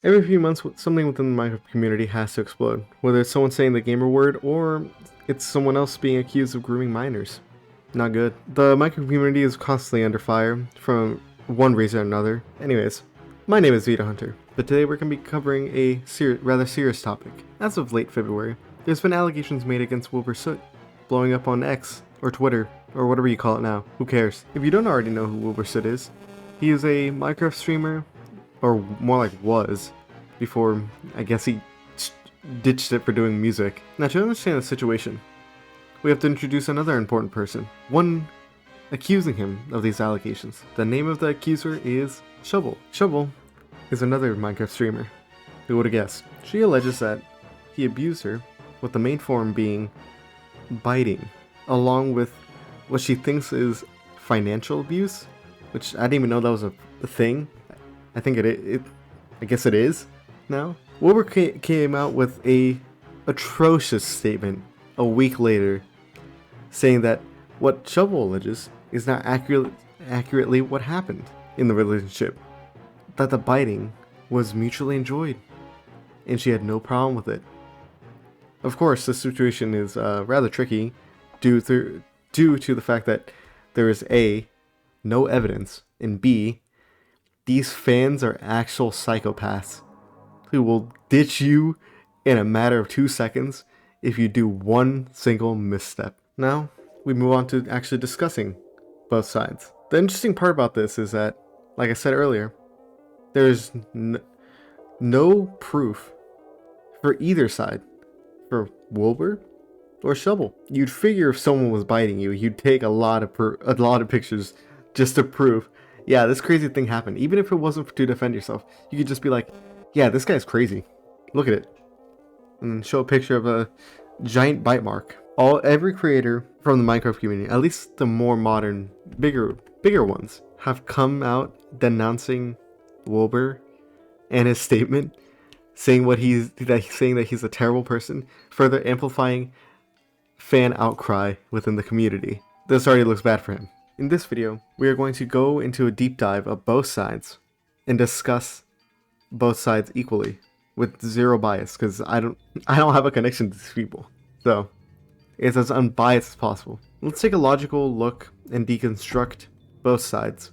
Every few months, something within the Minecraft community has to explode, whether it's someone saying the gamer word or it's someone else being accused of grooming minors. Not good. The Minecraft community is constantly under fire from one reason or another. Anyways, my name is Z-DaHunter, but today we're going to be covering a rather serious topic. As of late February, there's been allegations made against Wilbur Soot, blowing up on X, or Twitter, or whatever you call it now. Who cares? If you don't already know who Wilbur Soot is, he is a Minecraft streamer, or more like was, before I guess he ditched it for doing music. Now, to understand the situation, we have to introduce another important person, one accusing him of these allegations. The name of the accuser is Shovel. Shovel is another Minecraft streamer. Who would have guessed? She alleges that he abused her, with the main form being biting, along with what she thinks is financial abuse, which I didn't even know that was a thing. I think I guess it is now. Wilbur came out with a atrocious statement a week later, saying that what Shovel alleges is not accurately what happened in the relationship, that the biting was mutually enjoyed, and she had no problem with it. Of course, this situation is rather tricky due to the fact that there is A, no evidence, and B, these fans are actual psychopaths who will ditch you in a matter of 2 seconds if you do one single misstep. Now, we move on to actually discussing both sides. The interesting part about this is that, like I said earlier, there's no proof for either side, for Wilbur or Shovel. You'd figure if someone was biting you, you'd take a lot of pictures just to prove, yeah, this crazy thing happened. Even if it wasn't to defend yourself, you could just be like, yeah, this guy's crazy. Look at it. And then show a picture of a giant bite mark. Every creator from the Minecraft community, at least the more modern, bigger ones, have come out denouncing Wilbur and his statement, saying that he's a terrible person, further amplifying fan outcry within the community. This already looks bad for him. In this video, we are going to go into a deep dive of both sides and discuss both sides equally with zero bias, because I don't have a connection to these people. So it's as unbiased as possible. Let's take a logical look and deconstruct both sides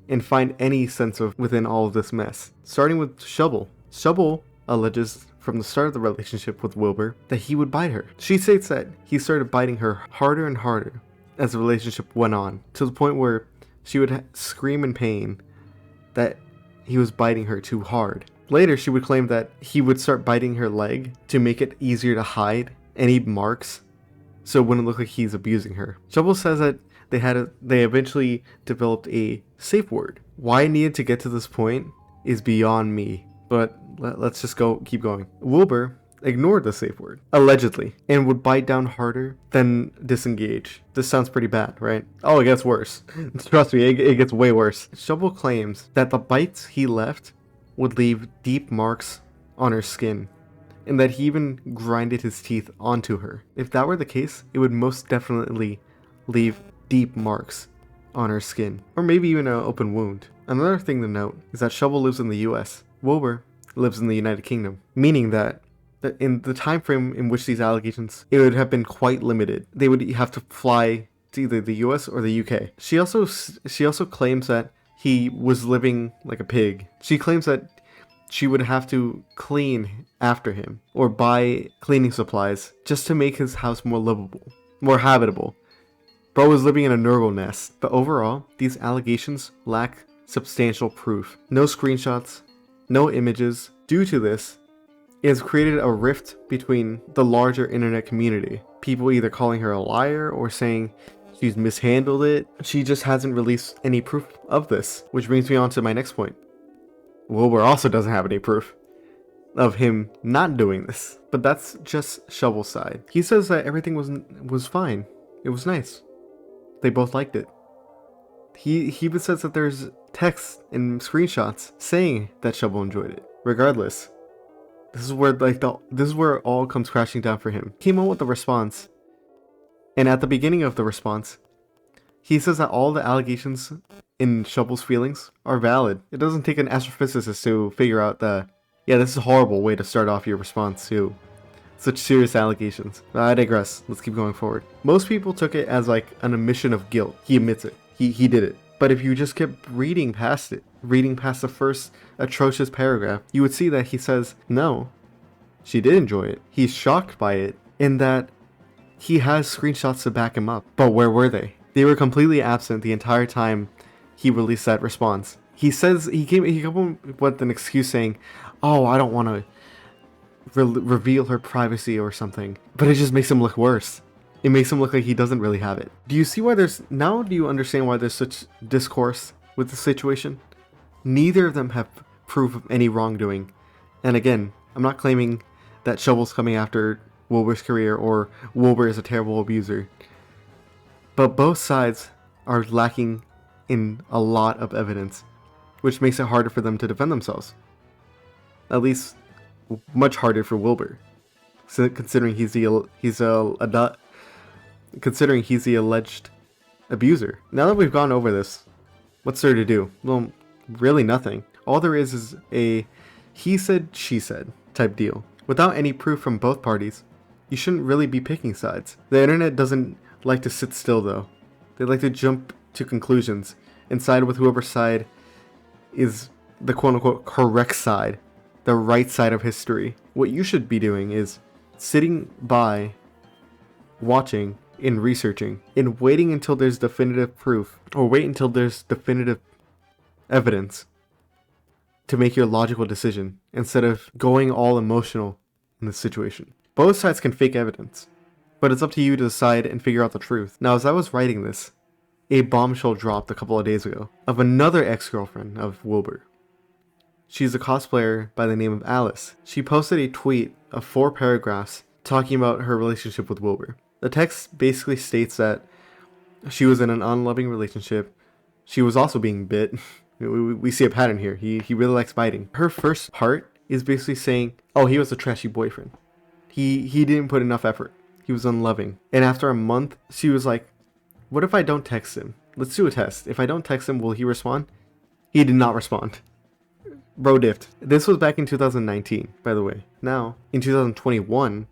and find any sense of within all of this mess. Starting with Shovel. Shovel alleges from the start of the relationship with Wilbur that he would bite her. She states that he started biting her harder and harder as the relationship went on, to the point where she would scream in pain that he was biting her too hard. Later, she would claim that he would start biting her leg to make it easier to hide any marks, so it wouldn't look like he's abusing her. Shovel says that they eventually developed a safe word. Why it needed to get to this point is beyond me, but let's just keep going. Wilbur ignored the safe word, allegedly, and would bite down harder than disengage. This sounds pretty bad, right? Oh, it gets worse. Trust me, it gets way worse. Shovel claims that the bites he left would leave deep marks on her skin, and that he even grinded his teeth onto her. If that were the case, it would most definitely leave deep marks on her skin, or maybe even an open wound. Another thing to note is that Shovel lives in the US. Wilbur lives in the United Kingdom, meaning that in the time frame in which these allegations, it would have been quite limited. They would have to fly to either the US or the UK. She also claims that he was living like a pig. She claims that she would have to clean after him or buy cleaning supplies just to make his house more livable, more habitable. Bro was living in a Nurgle nest. But overall, these allegations lack substantial proof. No screenshots, no images. Due to this, it has created a rift between the larger internet community. People either calling her a liar or saying she's mishandled it. She just hasn't released any proof of this, which brings me on to my next point. Wilbur also doesn't have any proof of him not doing this, but that's just Shovel's side. He says that everything was fine. It was nice. They both liked it. He even says that there's texts and screenshots saying that Shovel enjoyed it. Regardless, this is where it all comes crashing down for him. He came out with a response, and at the beginning of the response, he says that all the allegations in Shovel's feelings are valid. It doesn't take an astrophysicist to figure out the Yeah, this is a horrible way to start off your response to such serious allegations. I digress. Let's keep going forward. Most people took it as like an admission of guilt. He admits it. He did it. But if you just kept reading past it, reading past the first atrocious paragraph, you would see that he says, no, she did enjoy it. He's shocked by it, in that he has screenshots to back him up. But where were they? They were completely absent the entire time he released that response. He says he came up with an excuse saying, oh, I don't want to reveal her privacy or something. But it just makes him look worse. It makes him look like he doesn't really have it. Do you see why do you understand why there's such discourse with the situation? Neither of them have proof of any wrongdoing. And again, I'm not claiming that Shovel's coming after Wilbur's career or Wilbur is a terrible abuser. But both sides are lacking in a lot of evidence, which makes it harder for them to defend themselves. At least, much harder for Wilbur, considering he's the alleged abuser. Now that we've gone over this, what's there to do? Well, really nothing. All there is a he said, she said type deal. Without any proof from both parties, you shouldn't really be picking sides. The internet doesn't like to sit still though. They like to jump to conclusions and side with whoever's side is the quote-unquote correct side, the right side of history. What you should be doing is sitting by, watching, and researching, and waiting until there's definitive proof, or wait until there's definitive evidence to make your logical decision, instead of going all emotional in this situation. Both sides can fake evidence, but it's up to you to decide and figure out the truth. Now, as I was writing this, a bombshell dropped a couple of days ago of another ex-girlfriend of Wilbur. She's a cosplayer by the name of Alice. She posted a tweet of 4 paragraphs talking about her relationship with Wilbur. The text basically states that she was in an unloving relationship. She was also being bit. We see a pattern here. He really likes biting. Her first part is basically saying, oh, he was a trashy boyfriend. He didn't put enough effort. He was unloving. And after a month, she was like, what if I don't text him? Let's do a test. If I don't text him, will he respond? He did not respond. Bro diffed. This was back in 2019, by the way. Now, in 2021,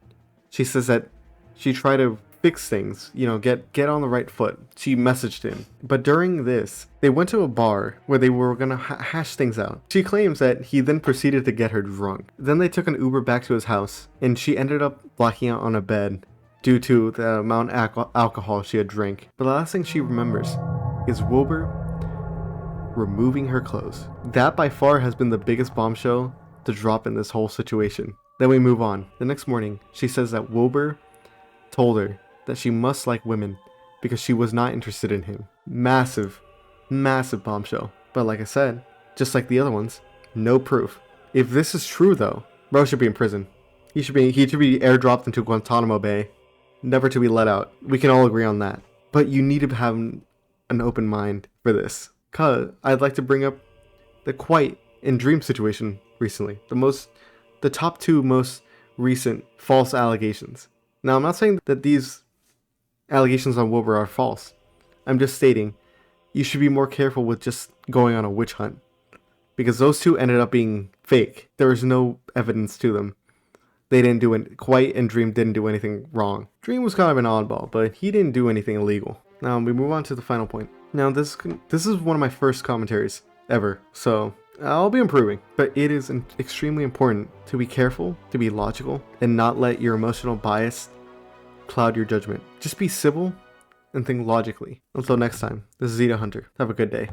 she says that she tried to fix things, get on the right foot. She messaged him. But during this, they went to a bar where they were gonna hash things out. She claims that he then proceeded to get her drunk. Then they took an Uber back to his house, and she ended up blacking out on a bed due to the amount of alcohol she had drank. But the last thing she remembers is Wilbur removing her clothes. That by far has been the biggest bombshell to drop in this whole situation. Then we move on. The next morning, she says that Wilbur told her that she must like women because she was not interested in him. Massive, massive bombshell. But like I said, just like the other ones, no proof. If this is true though, bro should be in prison. He should be airdropped into Guantanamo Bay, never to be let out. We can all agree on that. But you need to have an open mind for this. Cause I'd like to bring up the Quiet and Dream situation recently. The top 2 most recent false allegations. Now, I'm not saying that these allegations on Wilbur are false. I'm just stating you should be more careful with just going on a witch hunt. Because those 2 ended up being fake. There was no evidence to them. They didn't do it. Quiet and Dream didn't do anything wrong. Dream was kind of an oddball, but he didn't do anything illegal. Now, we move on to the final point. Now, this is one of my first commentaries ever, so I'll be improving. But it is extremely important to be careful, to be logical, and not let your emotional bias cloud your judgment. Just be civil and think logically. Until next time, this is Z-DaHunter. Have a good day.